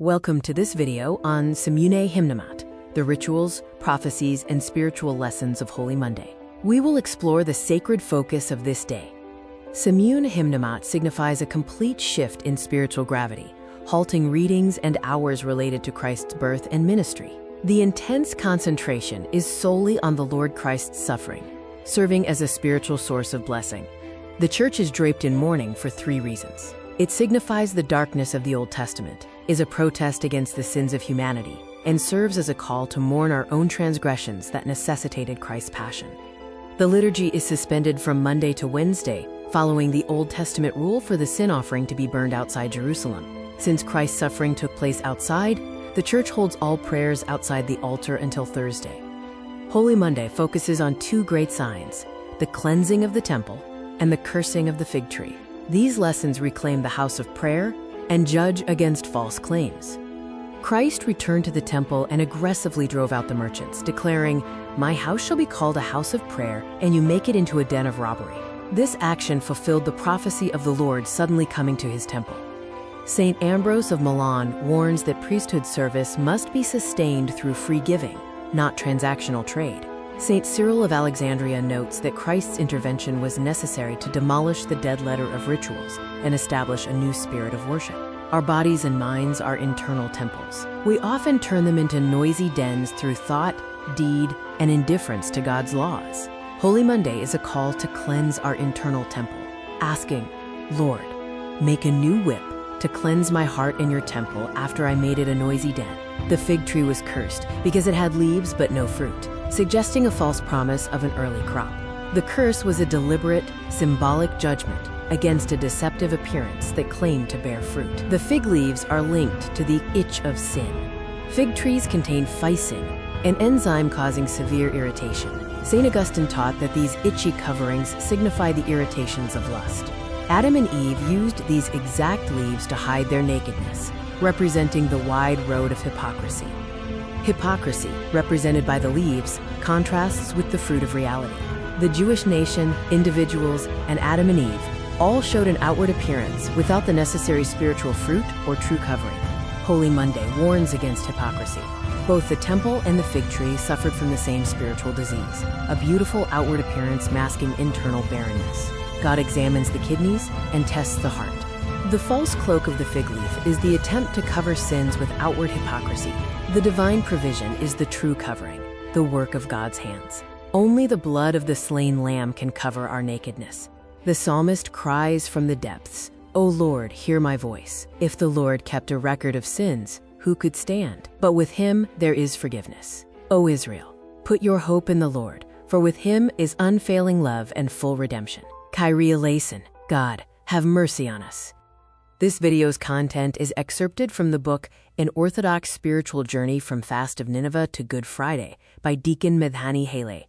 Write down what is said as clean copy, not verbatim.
Welcome to this video on Semmune Himmamat, the rituals, prophecies, and spiritual lessons of Holy Monday. We will explore the sacred focus of this day. Semmune Himmamat signifies a complete shift in spiritual gravity, halting readings and hours related to Christ's birth and ministry. The intense concentration is solely on the Lord Christ's suffering, serving as a spiritual source of blessing. The Church is draped in mourning for three reasons. It signifies the darkness of the Old Testament, is a protest against the sins of humanity, and serves as a call to mourn our own transgressions that necessitated Christ's passion. The liturgy is suspended from Monday to Wednesday, following the Old Testament rule for the sin offering to be burned outside Jerusalem. Since Christ's suffering took place outside, the Church holds all prayers outside the altar until Thursday. Holy Monday focuses on two great signs, the cleansing of the temple and the cursing of the fig tree. These lessons reclaim the house of prayer and judge against false claims. Christ returned to the temple and aggressively drove out the merchants, declaring, "My house shall be called a house of prayer, and you make it into a den of robbery." This action fulfilled the prophecy of the Lord suddenly coming to his temple. Saint Ambrose of Milan warns that priesthood service must be sustained through free giving, not transactional trade. Saint Cyril of Alexandria notes that Christ's intervention was necessary to demolish the dead letter of rituals and establish a new spirit of worship. Our bodies and minds are internal temples. We often turn them into noisy dens through thought, deed, and indifference to God's laws. Holy Monday is a call to cleanse our internal temple, asking, "Lord, make a new whip to cleanse my heart in your temple after I made it a noisy den." The fig tree was cursed because it had leaves but no fruit, suggesting a false promise of an early crop. The curse was a deliberate, symbolic judgment against a deceptive appearance that claimed to bear fruit. The fig leaves are linked to the itch of sin. Fig trees contain phycin, an enzyme causing severe irritation. St. Augustine taught that these itchy coverings signify the irritations of lust. Adam and Eve used these exact leaves to hide their nakedness, representing the wide road of hypocrisy. Hypocrisy, represented by the leaves, contrasts with the fruit of reality. The Jewish nation, individuals, and Adam and Eve all showed an outward appearance without the necessary spiritual fruit or true covering. Holy Monday warns against hypocrisy. Both the temple and the fig tree suffered from the same spiritual disease, a beautiful outward appearance masking internal barrenness. God examines the kidneys and tests the heart. The false cloak of the fig leaf is the attempt to cover sins with outward hypocrisy. The divine provision is the true covering, the work of God's hands. Only the blood of the slain lamb can cover our nakedness. The psalmist cries from the depths, "O Lord, hear my voice. If the Lord kept a record of sins, who could stand? But with him there is forgiveness. O Israel, put your hope in the Lord, for with him is unfailing love and full redemption." Kyrie eleison, God, have mercy on us. This video's content is excerpted from the book An Orthodox Spiritual Journey from Fast of Nineveh to Good Friday by Deacon Medhani Haley.